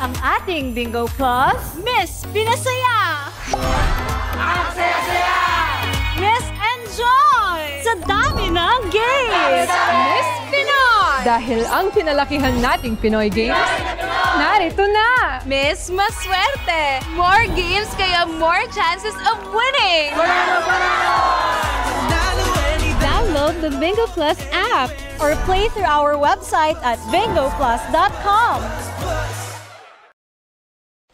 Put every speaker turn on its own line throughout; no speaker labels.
ang ating Bingo Plus, Miss Pinasaya!
Ang saya-saya!
Miss Enjoy! Sa dami ng games! Miss Pinoy!
Dahil ang pinalakihan nating Pinoy Games, narito na!
Miss Maswerte! More games kaya more chances of winning! Download the Bingo Plus app or play through our website at bingoplus.com.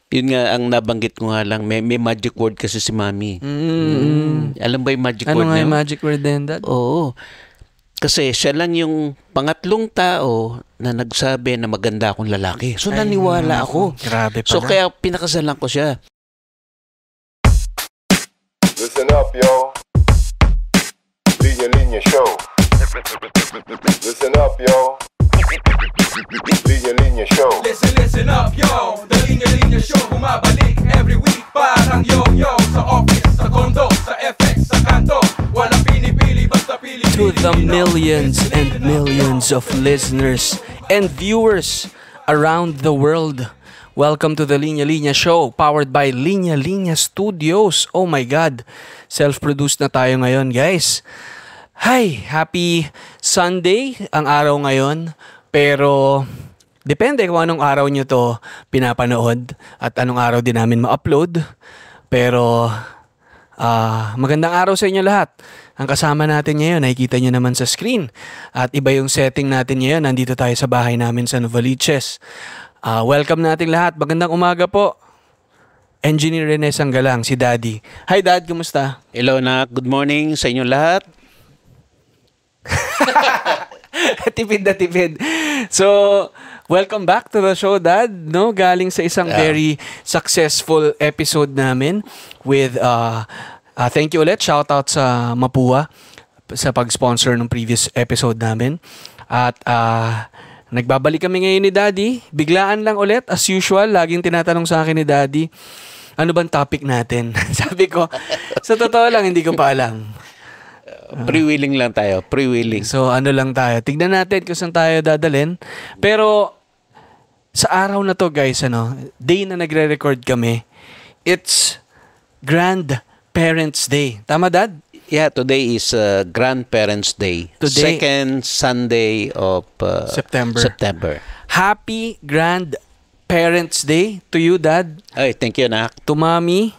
Yun nga, ang nabanggit ko nga lang, may magic word kasi si Mami. Alam ba yung magic word niya?
Ano nga yung magic word din, Dad?
Oo. Kasi siya lang yung pangatlong tao na nagsabi na maganda akong lalaki. So, naniwala ako.
Grabe pala.
So, kaya pinakasalan ko siya.
Listen up, yo. Linya Linya Show. Listen up, yo. Linya Linya Show.
Listen up, yo. The Linya Linya Show bumabalik every week. Parang yo-yo sa office, sa condo, sa FX, sa kanto. Walang pinipili, basta pili.
To the millions and millions of listeners and viewers around the world, welcome to the Linya Linya Show, powered by Linya Linya Studios. Oh my God, self-produced na tayo ngayon, guys. Hi, happy Sunday ang araw ngayon. Pero depende kung anong araw nyo to pinapanood at anong araw din namin ma-upload. Pero magandang araw sa inyo lahat. Ang kasama natin ngayon, nakikita nyo naman sa screen. At iba yung setting natin ngayon. Nandito tayo sa bahay namin sa Novaliches. Welcome natin lahat. Magandang umaga po. Engineer Rene Sanggalang, si Daddy. Hi Dad, kumusta?
Hello na, good morning sa inyo lahat.
Tipid na tipid. So, welcome back to the show, Dad. No, galing sa isang very successful episode namin with thank you ulit. Shout out sa Mapua sa pag-sponsor ng previous episode namin. At nagbabalik kami ngayon ni Daddy. Biglaan lang ulit, as usual. Laging tinatanong sa akin ni Daddy, ano bang topic natin? Sabi ko, sa totoo lang, hindi ko pa alam.
Pre-willing lang tayo, pre-willing.
So ano lang tayo, tignan natin kung saan tayo dadalhin. Pero sa araw na to, guys, day na nagre-record kami, it's Grandparents' Day. Tama, Dad?
Yeah, today is Grandparents' Day.
Today,
second Sunday of September.
Happy Grandparents' Day to you, Dad.
Ay, thank you, Nak.
To Mami.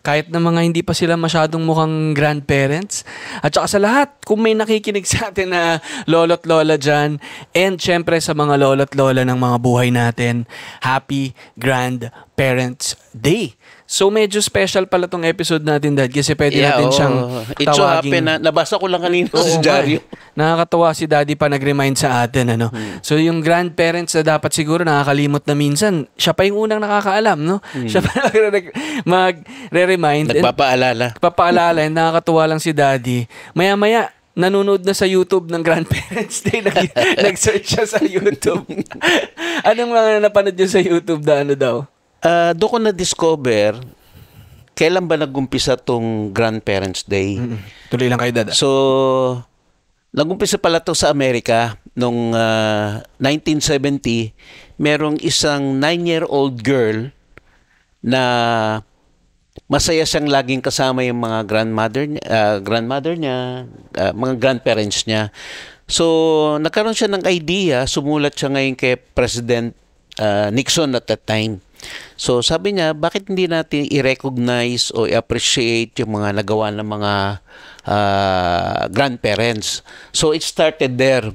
Kahit na mga hindi pa sila masyadong mukhang grandparents. At saka sa lahat, kung may nakikinig sa atin na lolo't lola dyan, and syempre sa mga lolo't lola ng mga buhay natin, Happy Grandparents' Day. So medyo special pala tong episode natin, Dad, kasi pwede natin siyang tawagin.
It's so happy na nabasa ko lang kanina sa dyaryo.
Nakakatawa si Daddy pa nag-remind sa atin, So yung grandparents na dapat siguro nakakalimot na minsan, siya pa yung unang nakakaalam, no? Siya pa magre-remind. Nagpapaalala. And nakakatuwa lang si Daddy. Maya-maya, nanonood na sa YouTube ng Grandparents Day. Nag-search siya sa YouTube. Anong mga napanood niyo sa YouTube na ano daw?
Doon ko na-discover kailan ba nag-umpisa tong Grandparents Day.
Tuloy lang kayo, Dada.
So, nag-umpisa pala to sa Amerika noong 1970. Merong isang 9-year-old girl na masaya siyang laging kasama yung mga grandmother niya, mga grandparents niya. So, nagkaroon siya ng idea, sumulat siya ngayon kay President Nixon at that time. So sabi niya, bakit hindi natin i-recognize o i-appreciate yung mga nagawa ng mga grandparents. So it started there.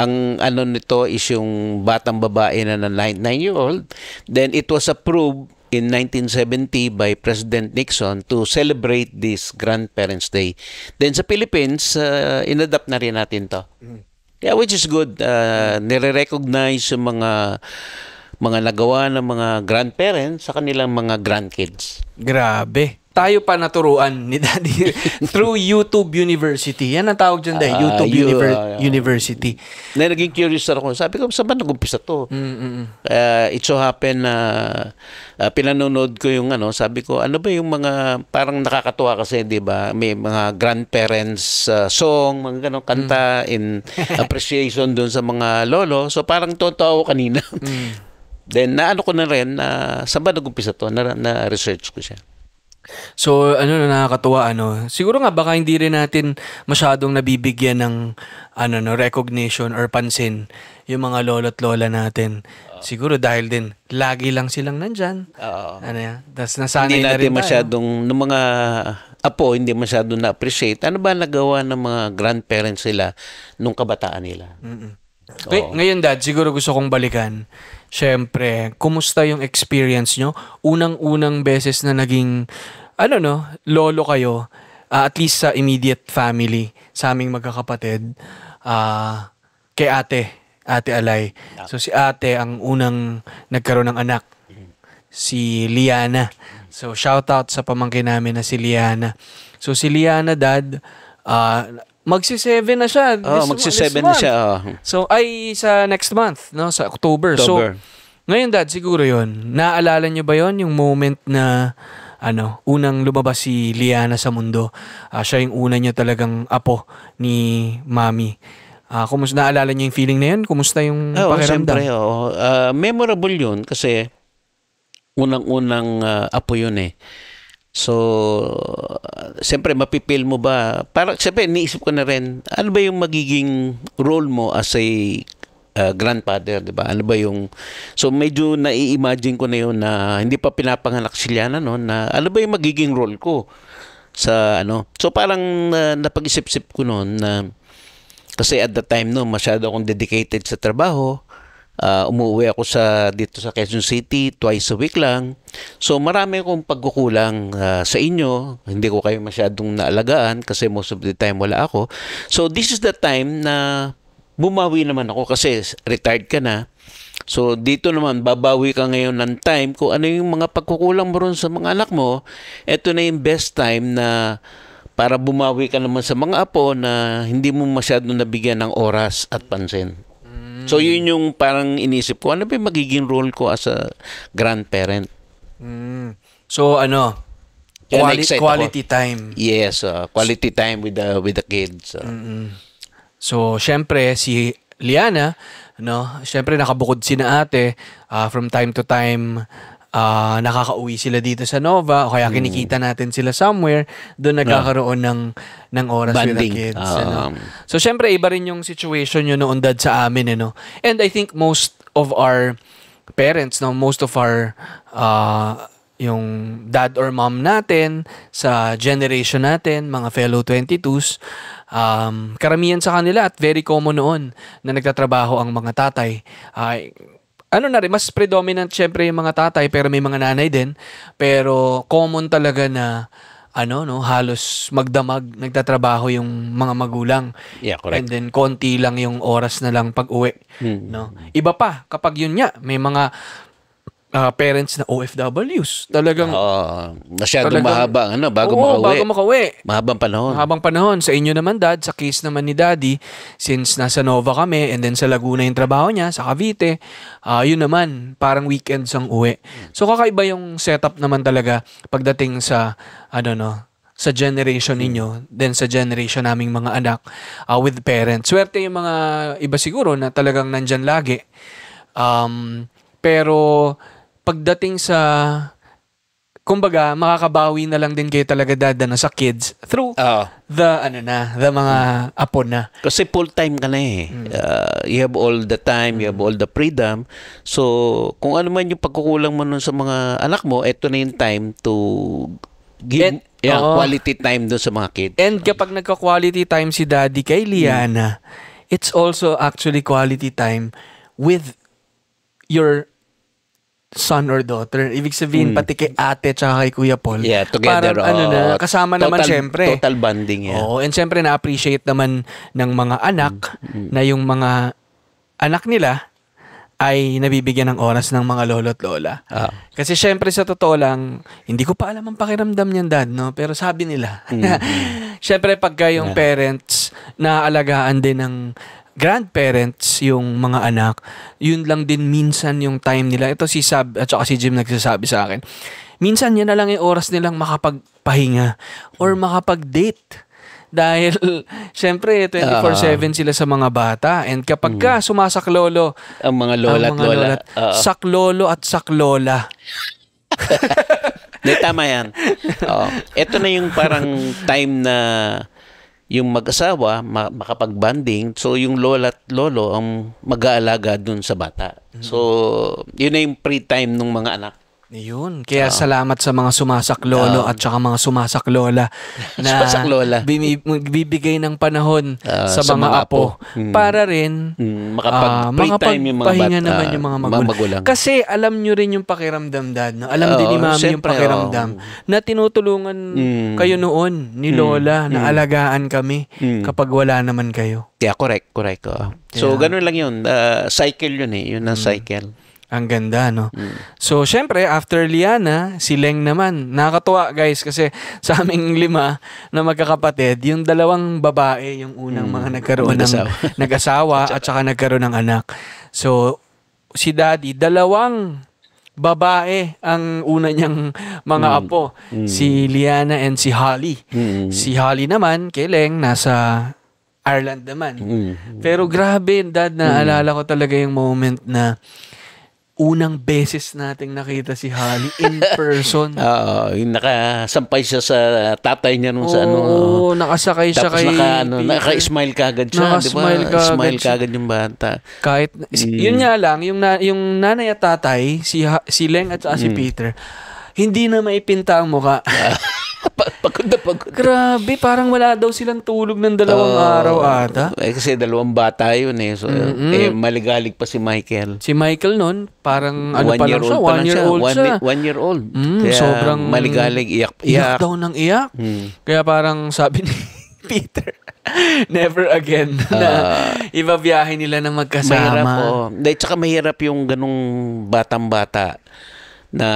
Ang ano nito is yung batang babae na 9-year-old. Then it was approved in 1970 by President Nixon to celebrate this Grandparents' Day. Then sa Philippines, inadapt na rin natin to. Yeah, which is good. Nire-recognize yung mga nagawa ng mga grandparents sa kanilang mga grandkids.
Grabe. Tayo pa naturuan ni Daddy through YouTube University. Yan ang tawag dyan, YouTube University.
Na naging curious ako. Sabi ko, saan ba nag-umpisa to? It so happen na pinanonood ko yung sabi ko, ano ba yung mga parang nakakatuwa kasi, di ba? May mga grandparents song, mga ganong kanta in appreciation dun sa mga lolo. So parang totoo ako kanina. Then naano ko na rin na saan ba nag-umpisa to? Na-research ko siya.
So, nakakatuwa, siguro nga baka hindi rin natin masyadong nabibigyan ng, recognition or pansin yung mga lolo't lola natin. Siguro dahil din, lagi lang silang nandyan. Tas nasanay
Hindi
na
natin
rin tayo.
masyadong, ng mga apo, hindi masyadong na-appreciate. Ano ba nagawa ng mga grandparents nila nung kabataan nila?
Ngayon, Dad, siguro gusto kong balikan. Siyempre, kumusta yung experience nyo? Unang-unang beses na naging, lolo kayo, at least sa immediate family, sa aming magkakapatid, kay Ate Alay. So, si ate ang unang nagkaroon ng anak. Si Liana. So, shoutout sa pamangkin namin na si Liana. So, si Liana, Dad, magsi-7 na siya.
Magsi-7 na siya.
So, sa next month, no? Sa October. So, ngayon, Dad, siguro yon. Naaalala niyo ba yon yung moment na, unang lumabas si Liana sa mundo? Siya yung una niya talagang apo ni Mami. Kumusta, naalala niyo yung feeling na yun? Kumusta yung pakiramdam?
Siyempre, memorable yun kasi unang-unang apo yun eh. So, siyempre, mapipil mo ba? Parang, siyempre, niisip ko na rin, ano ba yung magiging role mo as a grandfather, di ba? Ano ba yung... So, medyo nai-imagine ko na yun na hindi pa pinapanganak si Liana, no? Na ano ba yung magiging role ko sa So, parang napag-isip-isip ko noon na kasi at the time, no, masyado akong dedicated sa trabaho. Umuwi ako dito sa Quezon City twice a week lang. So marami akong pagkukulang sa inyo. Hindi ko kayo masyadong naalagaan kasi most of the time wala ako. So this is the time na bumawi naman ako kasi retired ka na. So dito naman babawi ka ngayon ng time kung ano yung mga pagkukulang mo ron sa mga anak mo. Ito na yung best time na para bumawi ka naman sa mga apo na hindi mo masyadong nabigyan ng oras at pansin. So, yun yung parang inisip ko. Ano ba yung magiging role ko as a grandparent?
So, quality time.
Yes, quality time with the kids.
So, syempre, si Liana, syempre nakabukod sina ate. From time to time, nakakauwi sila dito sa Nova o kaya kinikita natin sila somewhere, doon nagkakaroon ng oras with the kids. So, syempre, iba rin yung situation yun noon, Dad, sa amin. And I think most of our parents, most of our yung dad or mom natin sa generation natin, mga fellow 22s, karamihan sa kanila at very common noon na nagtatrabaho ang mga tatay. Mas predominant syempre yung mga tatay pero may mga nanay din. Pero common talaga na halos magdamag nagtatrabaho yung mga magulang.
Yeah, correct.
And then konti lang yung oras na lang pag-uwi, Iba pa kapag yun nga may mga parents na OFWs. Talagang
masyadong mahaba bago
makauwi.
Mahabang panahon.
Mahabang panahon. Sa inyo naman, Dad, sa case naman ni Daddy, since nasa Nova kami and then sa Laguna yung trabaho niya, sa Cavite, yun naman, parang weekends ang uwi. So kakaiba yung setup naman talaga pagdating sa sa generation ninyo, then sa generation naming mga anak with parents. Swerte yung mga iba siguro na talagang nandyan lagi. Pero pagdating sa kumbaga makakabawi na lang din kayo talaga, Dad, sa kids through the mga apo na.
Kasi full time ka na eh. You have all the time, you have all the freedom. So kung ano man yung pagkukulang mo nun sa mga anak mo, eto na yung time to give quality time dun sa mga kids.
And kapag nagka-quality time si Daddy kay Liana, it's also actually quality time with your son or daughter. Ibig sabihin, pati kay ate tsaka kay Kuya Paul.
Yeah, together.
Parang, kasama naman syempre.
Total bonding, yeah.
And syempre, na-appreciate naman ng mga anak na yung mga anak nila ay nabibigyan ng oras ng mga lolo't lola. Kasi syempre, sa totoo lang, hindi ko pa alam ang pakiramdam niyan, Dad, pero sabi nila. Syempre, pagka yung parents naaalagaan din ng grandparents yung mga anak, yun lang din minsan yung time nila. Ito si Sab at saka si Jim nagsasabi sa akin. Minsan yan na lang yung oras nilang makapagpahinga or makapag-date. Dahil, syempre, 24/7 sila sa mga bata. And kapag ka sumasaklolo,
Ang mga lola at lola.
saklolo at saklola.
Hindi, tama yan. Ito na yung parang time na yung mag-asawa makapag-bonding. So, yung lola at lolo ang mag-aalaga dun sa bata. So, yun na yung free time ng mga anak.
Yun. Kaya salamat sa mga sumasaklolo at saka mga sumasaklola na
Sumasaklola.
bibigay ng panahon sa mga apo para rin
Makapag-free time yung mga
makapagpahinga
bata,
naman yung mga
magulang.
Kasi alam nyo rin yung pakiramdam, Dad. No? Alam din ni Mami yung
syempre,
pakiramdam na tinutulungan kayo noon ni Lola na alagaan kami kapag wala naman kayo.
Yeah, correct. So, ganun lang yun. Cycle yun eh. Yun ang cycle.
Ang ganda, no? So, syempre, after Liana, si Leng naman. Nakakatuwa, guys, kasi sa aming 5 na magkakapatid, yung 2 babae, yung unang mga nagkaroon ng nag-asawa at saka nagkaroon ng anak. So, si Daddy, 2 babae ang una niyang mga apo. Si Liana and si Holly. Si Holly naman, kay Leng, nasa Ireland naman. Pero grabe, Dad, naalala ko talaga yung moment na unang beses nating nakita si Holly in person.
Yung nakasampay siya sa tatay niya nung sa ano.
Oo, nakasakay siya
Tapos
kay
naka-smile kagad siya, di ba? Smile kagad yung bata.
Kahit, yun nga lang, yung nanay at tatay, si Leng at si Peter, hindi na maipinta ang muka.
Pagod na pagod.
Grabe, parang wala daw silang tulog ng 2 araw ata.
Kasi 2 bata yun eh. So, maligalig pa si Michael.
Si Michael nun, parang ano pa lang siya, 1 year old siya.
1 year old. Kaya
sobrang
maligalig,
iyak
iyak.
daw ng iyak. Kaya parang sabi ni Peter, never again na ibabiyahe nila ng magkasama.
Mahirap, tsaka mahirap yung ganung batang-bata na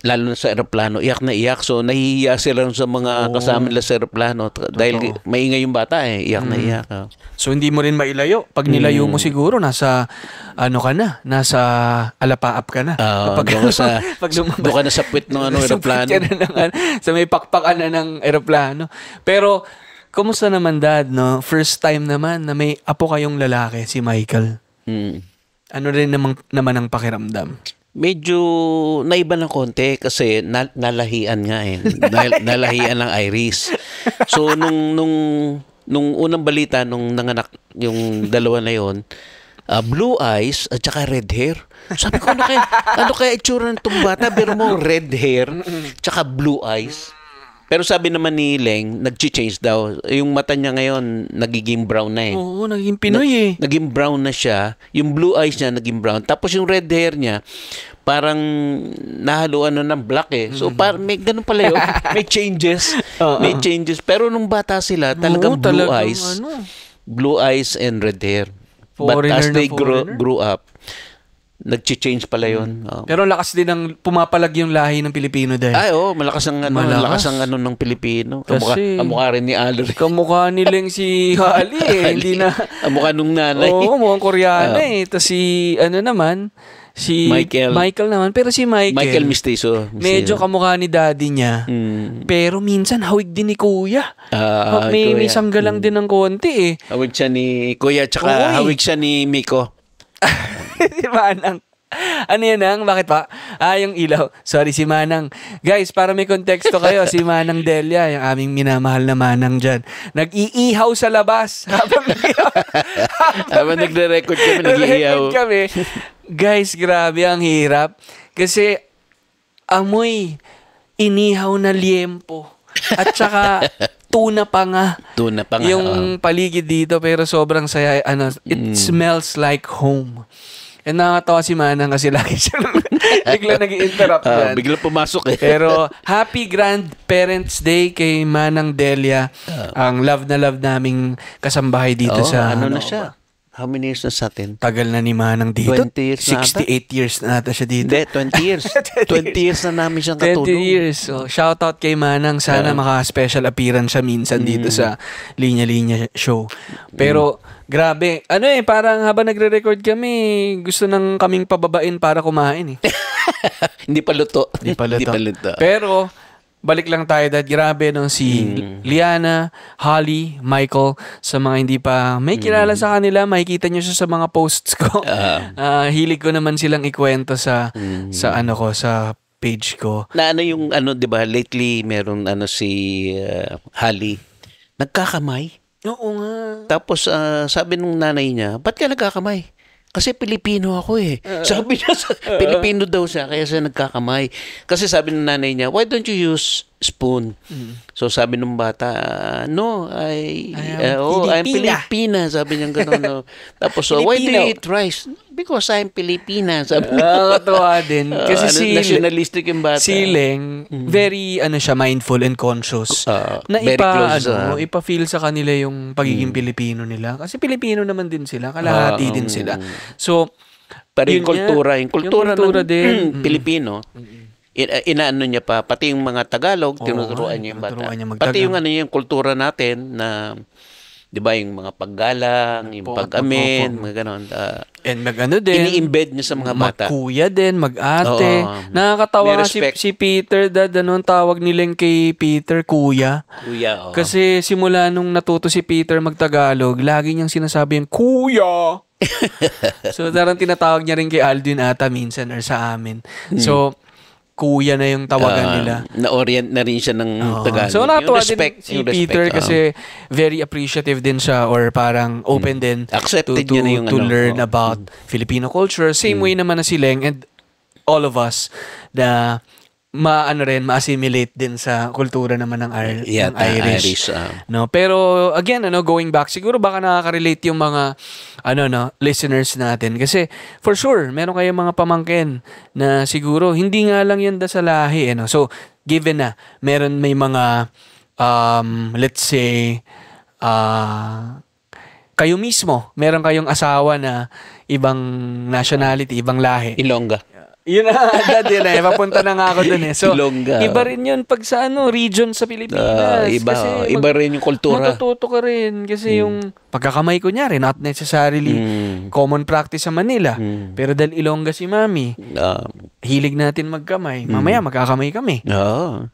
lalo na sa eroplano, iyak na iyak. So, nahihiya sila sa mga kasama nila sa eroplano. Dahil maingay yung bata iyak na iyak.
So, hindi mo rin mailayo. Pag nilayo mo siguro, nasa nasa alapaap ka na.
Doon ka na sa puwit ng eroplano.
Sa may pakpakan na ng eroplano. Pero, kumusta naman, Dad? No? First time naman na may apo kayong lalaki, si Michael. Ano rin naman ang pakiramdam?
Medyo naiba ng konti kasi nalahian nga eh. Nalahian ng Iris. So nung unang balita nung nanganak yung 2 na yon, blue eyes at saka red hair. Sabi ko, ano kaya itsura ng itong bata? Pero mo red hair tsaka blue eyes. Pero sabi naman ni Leng, nag-change daw. Yung mata niya ngayon, nagiging brown na eh.
Oo, naging Pinoy eh.
Naging brown na siya. Yung blue eyes niya, naging brown. Tapos yung red hair niya, parang nahaluan na ng black eh. So, may ganun pala yun. May changes. May changes. Pero nung bata sila, talagang blue eyes. Blue eyes and red hair. But as they grew up, nag-change pala yun.
Pero lakas din ang pumapalag yung lahi ng Pilipino dahil.
Ay, malakas ang ng Pilipino. Kamukha rin ni Alri.
Kamukha nilang si Hali eh. Hindi na.
Kamukha nung nanay.
Oo, mukhang Koreana eh. Tapos si Michael naman. Pero si
Michael Mistizo.
Medyo kamukha ni daddy niya. Pero minsan hawig din ni Kuya. May sanggalang din ng konti eh.
Hawig siya ni Kuya tsaka hawig siya ni Miko.
Si Manang. Ano yan ang? Bakit pa? Yung ilaw. Sorry, si Manang. Guys, para may konteksto kayo, si Manang Delia, yung aming minamahal na Manang dyan, nag-iihaw sa labas.
Habang nagre-record kami,
Guys, grabe ang hirap. Kasi amoy inihaw na liempo. At saka tuna pa nga. Yung paligid dito, pero sobrang saya. It smells like home. And nakakatawa si Manang kasi lagi siya bigla nag-i-interrupt yan.
Bigla pumasok eh.
Pero happy Grandparents Day kay Manang Delia. Ang love naming kasambahay dito sa
na siya? How many years na sa atin?
Tagal na ni Manang dito.
20 years
68 years na ata siya dito.
Hindi, 20 years. 20 years na namin siyang katulong.
20 years. So, shout out kay Manang. Sana maka-special appearance siya minsan dito sa Linya Linya Show. Pero, grabe. Parang habang nagre-record kami, gusto nang kaming pababain para kumain eh.
Hindi pa luto.
Pero, balik lang tayo dad. Grabe no, si Liana, Holly, Michael, sa mga hindi pa may kilala sa kanila, makikita nyo siya sa mga posts ko. Hilig ko naman silang ikwento sa sa page ko.
Na ano yung di ba, lately meron si Holly, nagkakamay.
Oo nga.
Tapos sabi nung nanay niya, ba't ka nagkakamay? Kasi Pilipino ako eh. Sabi niya, Pilipino daw siya, kaya siya nagkakamay. Kasi sabi ng nanay niya, why don't you use spoon? So sabi ng bata, no, I'm Filipina. Sabi niya gano'n. No. Tapos, why do you eat rice? Because I'm Filipina. Sabi niya.
Katawa din. Kasi
nationalistic yung bata.
Si Leng, very siya, mindful and conscious. Na
very close,
ipa-feel sa kanila yung pagiging Pilipino nila. Kasi Pilipino naman din sila, kalahati din sila. So,
pero yung kultura ng
din,
Pilipino, inaano niya pa, pati yung mga Tagalog, tinuturuan niya yung bata. Pati yung yung kultura natin na, di ba, yung mga paggalang, yung pag-amin, mga ganon.
And din,
ini-embed niya sa mga bata.
Mag-kuya din, mag-ate. Nakakatawa nga si Peter, dad, tawag nilang kay Peter, kuya.
Kuya,
Kasi simula nung natuto si Peter mag-Tagalog, lagi niyang sinasabi yung kuya. So, darang tinatawag niya rin kay Aldwin ata minsan or sa amin. So, kuya na yung tawagan nila.
Na-orient na rin siya ng Tagalog.
So, natuwa din si Peter kasi very appreciative din siya or parang open din
accepted niya na yung
to learn about Filipino culture. Same way naman na si Leng and all of us na ma-assimilate din sa kultura naman ng Irish. No, pero again, going back, siguro baka nakaka-relate yung mga listeners natin kasi for sure, meron kayong mga pamangkin na siguro hindi nga lang yan sa lahi, So, given na may mga let's say kayo mismo, meron kayong asawa na ibang nationality, ibang lahi.
Ilongga.
Yun na, dad, papunta na nga ako dun eh. So,
Ilongga.
Iba rin yun pag sa region sa Pilipinas.
Iba rin yung kultura.
Matututo ka rin kasi yung pagkakamay ko nyari, not necessarily common practice sa Manila. Pero dahil Ilongga si Mami, hilig natin magkamay. Mamaya magkakamay kami.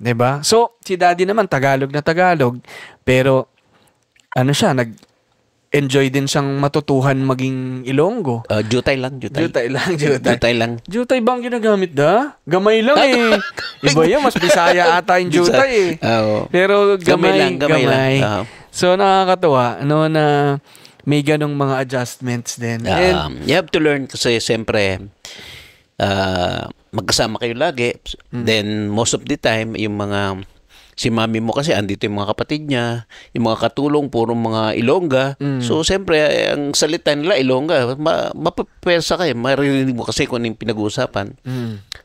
Diba? So, si daddy naman, Tagalog na Tagalog. Pero, enjoy din siyang matutuhan maging Ilonggo.
Jutay lang. Jutay
bang ginagamit da? Gamay lang eh. Iba yan, mas Bisaya ata yung jutay eh. Pero gamay. So nakakatuwa, na may ganong mga adjustments din. And,
you have to learn kasi siyempre, magkasama kayo lagi. Then, most of the time, yung mga si mami mo kasi andito yung mga kapatid niya, yung mga katulong puro mga Ilongga. So siyempre ang salita nila Ilongga, mapapersa kayo, maririnig mo kasi kung yung pinag-uusapan.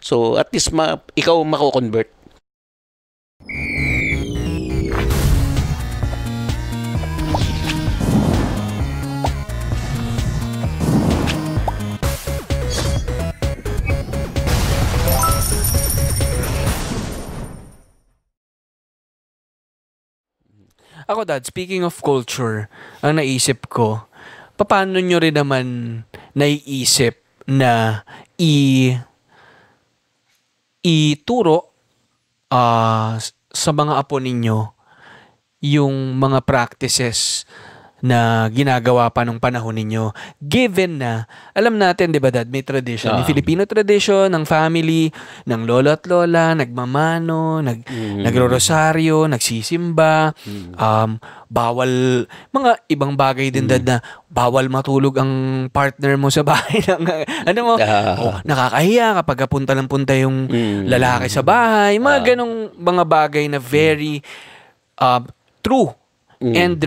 So at least ikaw mako-convert.
Ako dad, speaking of culture, ang naisip ko, paano nyo rin naman naiisip na ituro sa mga apo ninyo yung mga practices na ginagawa pa nung panahon ninyo. Given na, alam natin, di ba dad, may tradition. May Filipino tradition ng family, ng lolo at lola, nagmamano, nagro-rosaryo, nagsisimba, bawal, mga ibang bagay din dad na bawal matulog ang partner mo sa bahay. Nakakahiya kapag punta yung lalaki sa bahay. Mga ganong mga bagay na very true. And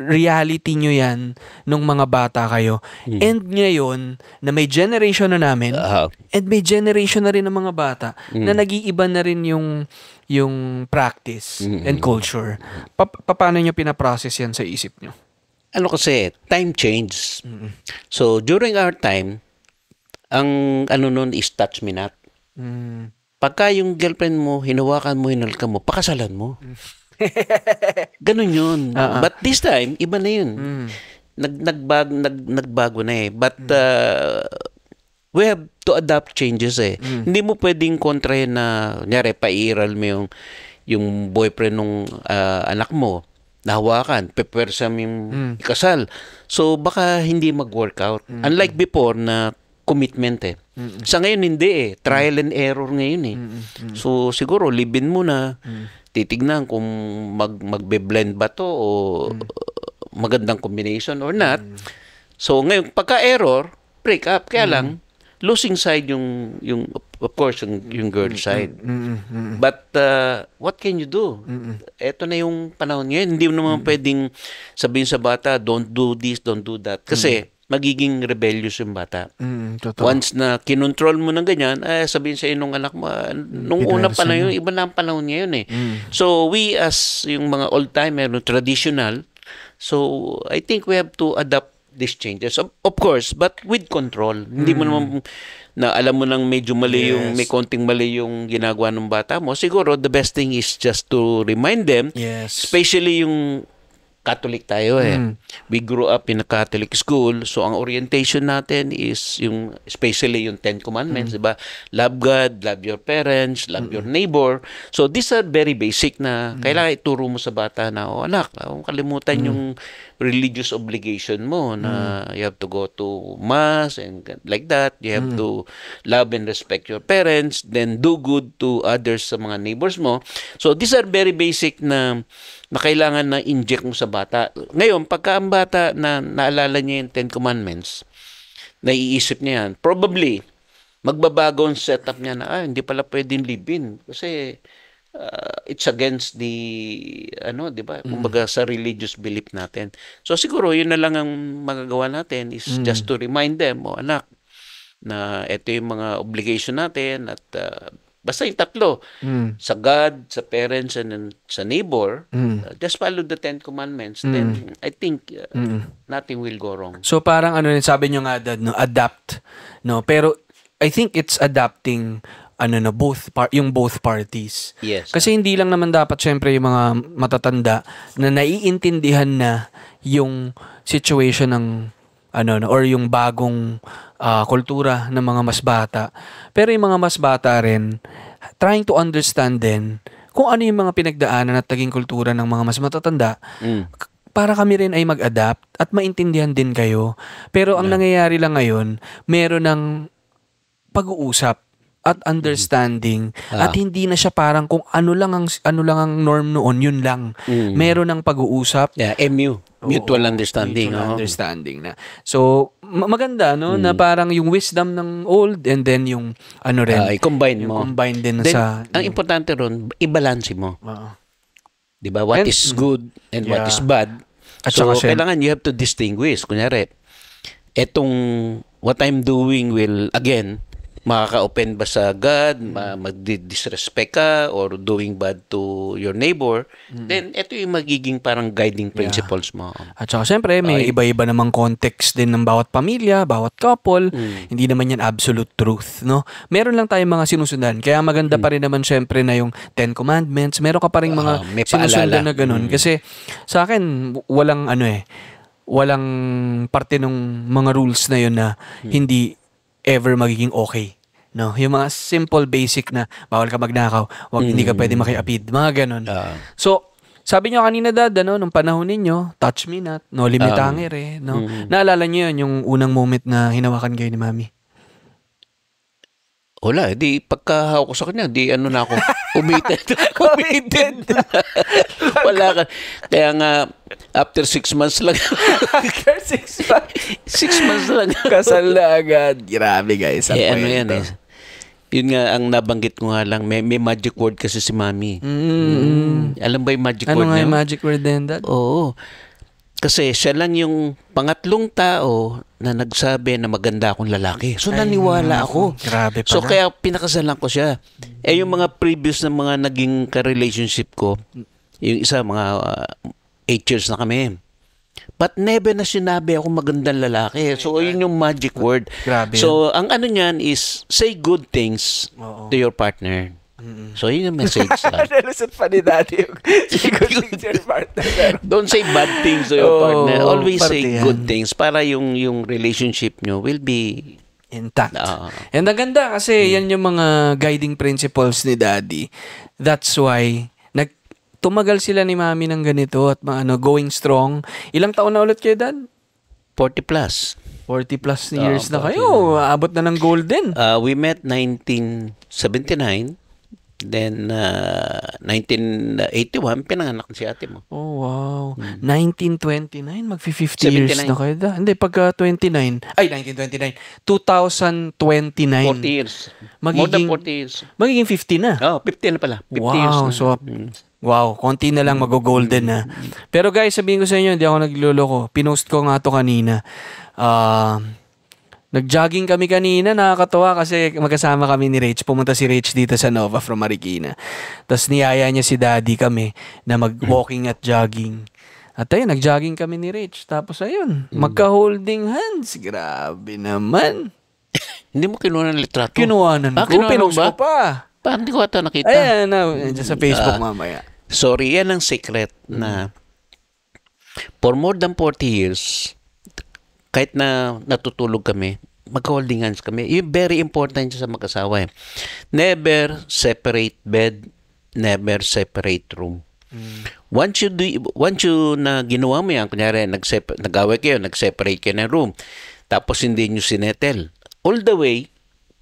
reality nyo yan nung mga bata kayo. And ngayon, na may generation na namin, and may generation na rin ng mga bata, na nag-iiba na rin yung practice and culture. Paano nyo pinaprocess yan sa isip nyo?
Kasi, time change. So, during our time, ang nun is touch me not. Pagka yung girlfriend mo, hinawakan mo, hinalka mo, pakasalan mo. Ganun yun. But this time, iba na yun. Nagbago na eh. But we have to adapt changes eh. Hindi mo pwedeng kontrahin na, nyari, pairal mo yung boyfriend ng anak mo, nahawakan, pepersa yung ikasal. So, baka hindi mag-workout. Unlike before na commitment Sa ngayon, hindi Trial and error ngayon So, siguro, live-in muna. Titignan kung magbe-blend ba to o magandang combination or not. So, ngayon, pagka-error, break up. Kaya lang, losing side yung of course yung girl side. But what can you do? Ito na yung panahon ngayon. Hindi mo naman pwedeng sabihin sa bata, don't do this, don't do that. Kasi magiging rebellious yung bata. Once na kinontrol mo ng ganyan, sabihin sa inong anak mo, nung una pa na yun, iba na ang panahon ngayon So we as yung mga old-timer, traditional, so I think we have to adapt these changes. Of course, but with control. Hindi mo naman na alam mo nang medyo mali yung, may konting mali yung ginagawa ng bata mo. Siguro, the best thing is just to remind them, especially yung Catholic tayo We grew up in a Catholic school, so ang orientation natin is yung, especially yung 10 Commandments, diba? Love God, love your parents, love your neighbor. So these are very basic na kailangan ituro mo sa bata na, anak, kung kalimutan yung religious obligation mo na you have to go to mass and like that, you have to love and respect your parents, then do good to others sa mga neighbors mo. So these are very basic na kailangan na inject mo sa bata. Ngayon, pagka ang bata na naalala niya yung 10 Commandments, naiisip niya yan, probably, magbabago ang setup niya na, hindi pala pwedeng live-in. Kasi, it's against the, di ba? Kumbaga sa religious belief natin. So, siguro, yun na lang ang magagawa natin is just to remind them, anak, na ito yung mga obligation natin at basta yung tatlo, sa God, sa parents, and then sa neighbor, just follow the 10 Commandments, then I think nothing will go wrong.
So parang sabi nyo nga, Dad, adapt. Pero I think it's adapting yung both parties.
Yes.
Kasi hindi lang naman dapat syempre yung mga matatanda na naiintindihan na yung situation ng or yung bagong kultura ng mga mas bata. Pero yung mga mas bata rin, trying to understand din kung ano yung mga pinagdaanan at naging kultura ng mga mas matatanda para kami rin ay mag-adapt at maintindihan din kayo. Pero ang nangyayari lang ngayon, meron ng pag-uusap at understanding at hindi na siya parang kung ano lang ang norm noon, yun lang. Meron ng pag-uusap.
MU. Mutual understanding.
Mutual understanding na. So, maganda, na parang yung wisdom ng old and then yung
i-combine mo.
Combine din
then,
sa...
Ang importante ron, i-balance mo. Diba? What is good and what is bad. At so, kailangan you have to distinguish. Kunyari, etong what I'm doing will, again, makaka-open ba sa God, mag-disrespect ka, or doing bad to your neighbor, then ito yung magiging parang guiding principles mo.
At saka siyempre, may iba-iba namang context din ng bawat pamilya, bawat couple. Hindi naman yan absolute truth, no? Meron lang tayong mga sinusundan. Kaya maganda pa rin naman siyempre na yung 10 Commandments. Meron ka pa rin mga sinusundan na ganun. Kasi sa akin, walang walang parte ng mga rules na yun na hindi ever magiging okay. No, yung mga simple basic na bawal ka magnakaw, hindi ka pwede makiapid, mga ganun. So, sabi nyo kanina, Dad, nung panahon ninyo, touch me not, no limit angere, no. Naalala nyo yun, yung unang moment na hinawakan kayo ni Mami?
Wala, di pagkahawak ko sa kanya, na ako, umited. Wala ka. Kaya nga, after 6 months lang.
After 6 months?
6 months lang.
Kasal na agad. Grabe, guys.
Yun nga, ang nabanggit ko nga lang, may magic word kasi si Mami. Alam ba yung magic word na yun?
Ano nga yung magic word din, Dad?
Oo. Kasi siya lang yung pangatlong tao na nagsabi na maganda akong lalaki. So, naniwala ako.
Grabe pala.
So, kaya pinakasalan ko siya. Yung mga previous na mga naging ka-relationship ko, yung isa, mga 8 years na kami. But never na sinabi ako magandang lalaki. So, yun yung magic word.
Grabe.
So, ang niyan is say good things to your partner. So, yun yung message.
Nalusot pa ni Daddy yung say good things to your partner.
Don't say bad things to your partner. Always say good things para yung relationship nyo will be
intact. And ang ganda kasi yan yung mga guiding principles ni Daddy. That's why tumagal sila ni Mami ng ganito at going strong. Ilang taon na ulit kayo, Dad?
40 plus.
40 plus years na kayo. Abot na ng golden.
We met 1979. Then, 1981, pinanganak si ate mo.
Oh, wow. 1929, mag-50 years na kayo. Hindi, pagka 29, ay, 1929, 2029.
40 years.
More
than 40 years.
Magiging 50 na.
Oh, 50 na pala. 50 years
Wow,
na.
so, wow, konti na lang mag-golden na. Pero guys, sabihin ko sa inyo, hindi ako nagluloko. Pinost ko nga to kanina. Nag-jogging kami kanina, nakakatawa kasi magkasama kami ni Rach. Pumunta si Rach dito sa Nova from Marikina. Tapos niyaya niya si Daddy kami na mag-walking at jogging. At ayun, nag-jogging kami ni Rach. Tapos ayun, magka-holding hands. Grabe naman.
Hindi mo kinuha ng litrato?
Kinuhanan ko. Pinost ko pa.
Parang hindi ko ata nakita.
Ayan, dyan sa Facebook mamaya.
Sorry, yan ang secret na for more than 40 years, kahit na natutulog kami, mag-holding hands kami. Yung very important sa mag-asawa. Never separate bed, never separate room. Once you na ginawa mo yan, kunyari, nag-away kayo, nag-separate kayo ng room, tapos hindi nyo sinetel. All the way,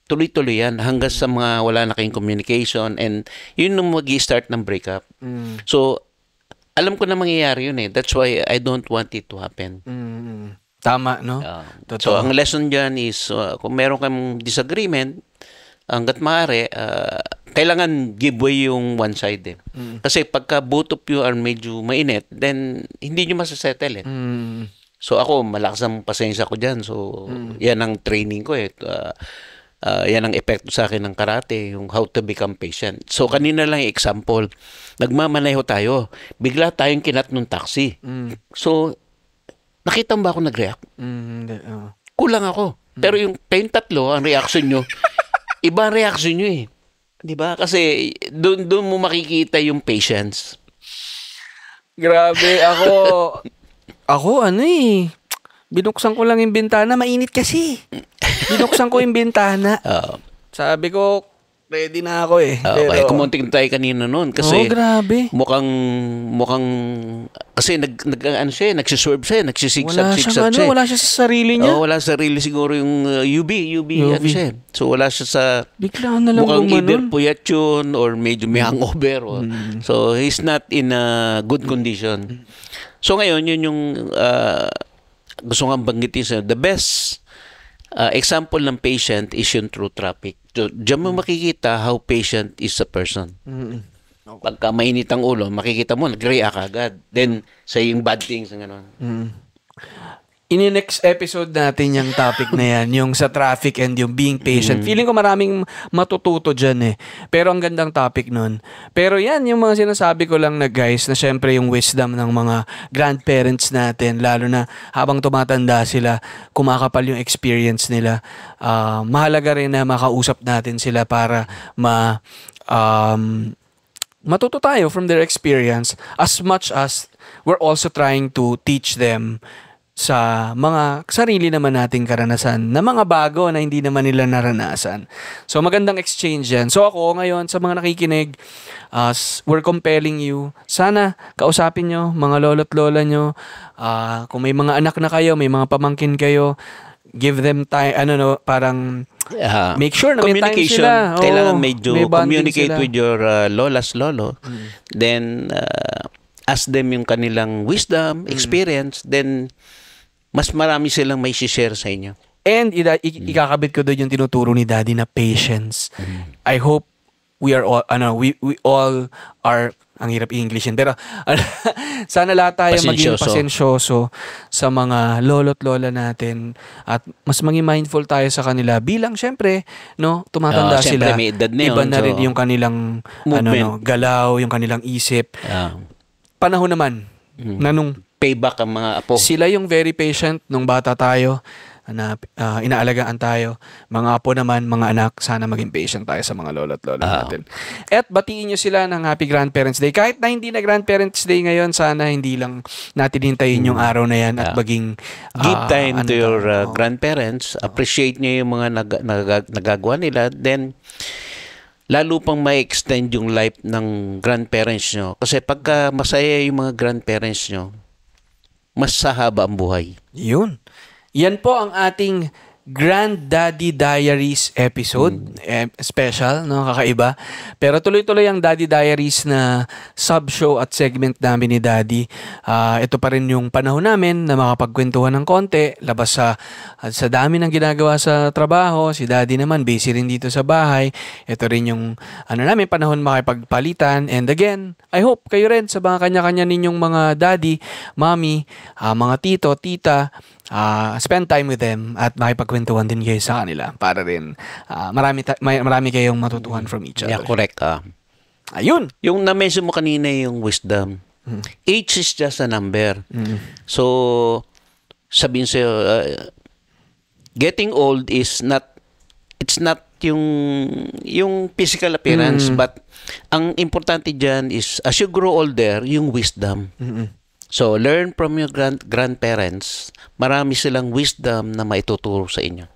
tuloy-tuloy yan hanggang sa mga wala na kayong communication and yun nung mag-i-start ng breakup. So, alam ko na mangyayari yun eh. That's why I don't want it to happen.
Tama, no?
So, ang lesson dyan is, kung meron kang disagreement, hanggat maaari, kailangan give way yung one side eh. Kasi pagka both of you are medyo mainit, then hindi nyo masasettle eh. So, ako, malakas ang pasensya ko dyan. So, yan ang training ko eh. Yan ang epekto sa akin ng karate, yung how to become patient. So, kanina lang yung example. Nagmamaneho tayo. Bigla tayong kinat ng taxi. So, nakita mo ba ako nag-react? Kulang ako. Pero yung kayong tatlo, ang reaction nyo, iba ang reaction nyo eh. Diba? Kasi doon mo makikita yung patience.
Grabe, ako binuksan ko lang yung bintana, mainit kasi. Binuksan ko yung bintana. Sabi ko, ready na ako eh.
Kaya kumunting tayo kanina noon kasi
grabe.
mukhang kasi nagsiserve siya, nagsisigsag siya.
Wala siya sa sarili niya.
Wala sa sarili siguro yung UV. Ano siya. So wala siya sa
bigla na lang
mukhang either
gumanon.
puyat yun or medyo may hangover. So he's not in a good condition. So ngayon yun yung gusto kong banggitin sa the best example ng patient is yung through traffic. So, diyan mo makikita how patient is a person. Pagka mainit ang ulo, makikita mo, nag-react agad. Then, saying bad things.
In the next episode natin yung topic na yan, yung sa traffic and yung being patient. Feeling ko maraming matututo dyan eh. Pero ang gandang topic nun. Pero yan, yung mga sinasabi ko lang na guys, na syempre yung wisdom ng mga grandparents natin, lalo na habang tumatanda sila, kumakapal yung experience nila. Mahalaga rin na makausap natin sila para matuto tayo from their experience as much as we're also trying to teach them sa mga sarili naman nating karanasan na mga bago na hindi naman nila naranasan. So magandang exchange yan. So ako ngayon sa mga nakikinig, we're compelling you. Sana kausapin nyo mga lolo't lola nyo. Kung may mga anak na kayo, may mga pamangkin kayo, give them time, parang make sure na may time sila.
Kailangan medyo communicate
sila
with your lolas, lolo. Then ask them yung kanilang wisdom, experience, then mas marami silang may share sa inyo.
And ikakabit ko doon yung tinuturo ni Daddy na patience. I hope we are all, we all are, ang hirap i-Englishin, pero sana lahat tayo maging pasensyoso sa mga lolo't lola natin at mas maging mindful tayo sa kanila bilang syempre, tumatanda sila.
May edad na yun,
iba na rin yung kanilang galaw, yung kanilang isip. Panahon naman na nung
payback ang mga apo.
Sila yung very patient nung bata tayo na inaalagaan tayo. Mga apo naman, mga anak, sana maging patient tayo sa mga lolo't lola natin. At batiin nyo sila ng Happy Grandparents Day. Kahit na hindi na Grandparents Day ngayon, sana hindi lang natin hintayin yung araw na yan at maging
give time to your grandparents. Appreciate nyo yung mga nagagawa nila. Then lalo pang ma-extend yung life ng grandparents nyo. Kasi pagka masaya yung mga grandparents nyo, mas sahaba ang buhay.
Yun. Yan po ang ating Granddaddy Diaries episode. Special, no? Kakaiba. Pero tuloy-tuloy ang Daddy Diaries na sub-show at segment namin ni Daddy. Ito pa rin yung panahon namin na makapagkwentuhan ng konti. Labas sa dami ng ginagawa sa trabaho. Si Daddy naman, busy rin dito sa bahay. Ito rin yung namin, panahon makipagpalitan. And again, I hope kayo rin sa mga kanya-kanya ninyong mga daddy, mommy, mga tito, tita, spend time with them at makipagkwentuhan din kayo sa kanila para rin marami kayong matutuhan from each other.
Yeah, correct.
Ayun.
Yung na-mention mo kanina yung wisdom. Age is just a number. So, sabihin sa'yo, getting old is not, it's not yung physical appearance, but ang importante dyan is, as you grow older, yung wisdom. So, learn from your grandparents. Marami silang wisdom na maituturo sa inyo.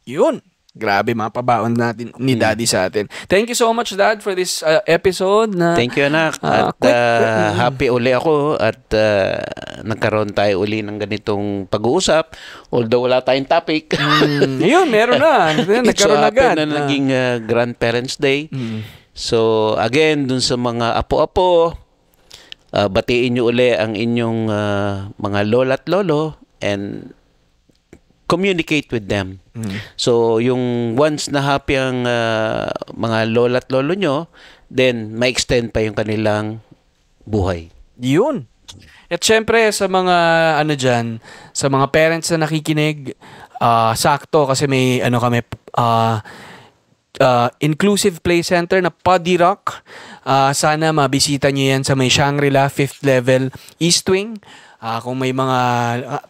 Yun. Grabe, mapabaon natin ni Daddy sa atin. Thank you so much, Dad, for this episode.
Thank you, anak. At happy uli ako at nagkaroon tayo uli ng ganitong pag-uusap. Although wala tayong topic.
Yun, meron na. Nagkaroon agad.
na naging Grandparents Day. So, again, dun sa mga apo-apo, batiin nyo uli ang inyong mga lola at lolo and communicate with them. So, yung once na happy ang mga lola at lolo nyo, then ma-extend pa yung kanilang buhay.
Yun. At syempre, sa mga dyan, sa mga parents na nakikinig, sakto kasi may kami, inclusive play center na Poddy Rock. Sana mabisita nyo yan sa may Shangri-La 5th level East Wing. Kung may mga,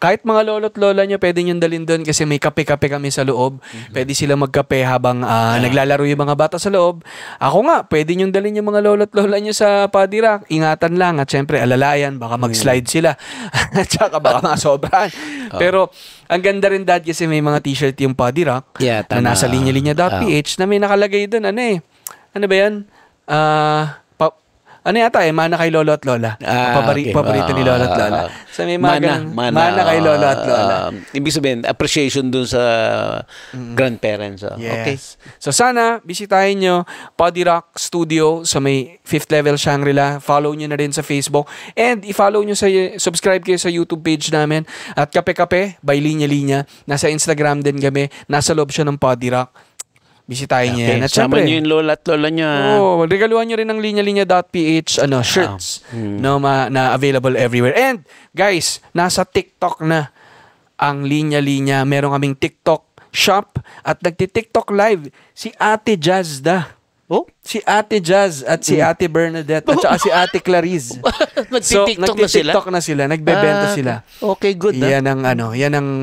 kahit mga lolo't lola nyo, pwede nyo dalhin doon kasi may kape-kape kami sa loob. Pwede sila magkape habang naglalaro yung mga bata sa loob. Ako nga, pwede nyo dalhin yung mga lolo't lola nyo sa Poddy Rock. Ingatan lang at syempre alalayan, baka mag-slide sila. At saka baka masobrahan. Pero ang ganda rin, Dad, kasi may mga t-shirt yung Poddy Rock na nasa linya-linya.ph na may nakalagay doon. Ano ba yan? Mana kay lolo at lola.
Okay.
Paborito ni lolo at lola. So may mana kay lolo at lola.
Ibig sabihin, appreciation dun sa grandparents.
Yes.
Okay.
So sana, bisitahin nyo Poddy Rock Studio sa may 5th level Shangri-La. Follow nyo na rin sa Facebook. And i-follow nyo subscribe kayo sa YouTube page namin. At Kape-Kape by Linya Linya. Nasa Instagram din kami. Nasa loob siya ng Poddy Rock. Bisitahin niyo yan. At
sama niyo yung lola at lola niyo.
Regaluhan niyo rin ng linya-linya.ph shirts na available everywhere. And guys, nasa TikTok na ang Linya Linya. Meron kaming TikTok shop at nagti-TikTok live si Ate Jazda. Si Ate Jazz at si Ate Bernadette at saka si Ate Clarice. Nagti-TikTok na sila. Nagbebenta sila.
Okay, good.
Yan ang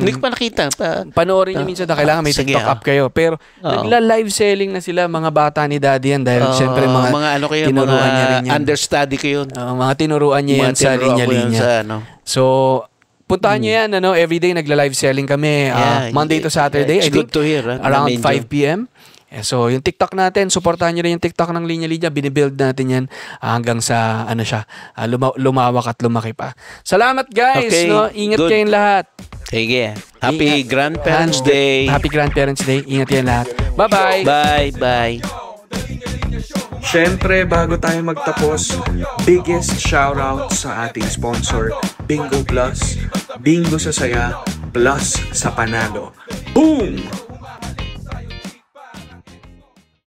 hindi ko pa nakita.
Panoorin nyo minsan na kailangan may TikTok app kayo. Pero nagla-live selling na sila, mga bata ni Daddy yan. Dahil syempre mga tinuruan niya rin yan.
Understudy ko yun.
Mga tinuruan niya yan sa linya-linya. So, puntahan nyo yan. Everyday nagla-live selling kami. Monday to Saturday.
It's good to hear.
Around 5 p.m. So, yung TikTok natin, supportahan nyo rin yung TikTok ng Linya Linya. Binibuild natin yan hanggang sa, lumawak at lumaki pa. Salamat, guys.
Okay,
Ingat
good.
kayong lahat.
Sige. Happy Grandparents Day.
Happy Grandparents Day. Ingat kayong lahat. Bye-bye.
Bye-bye.
Siyempre, bago tayo magtapos, biggest shoutout sa ating sponsor, Bingo Plus. Bingo sa saya, plus sa panalo. Boom!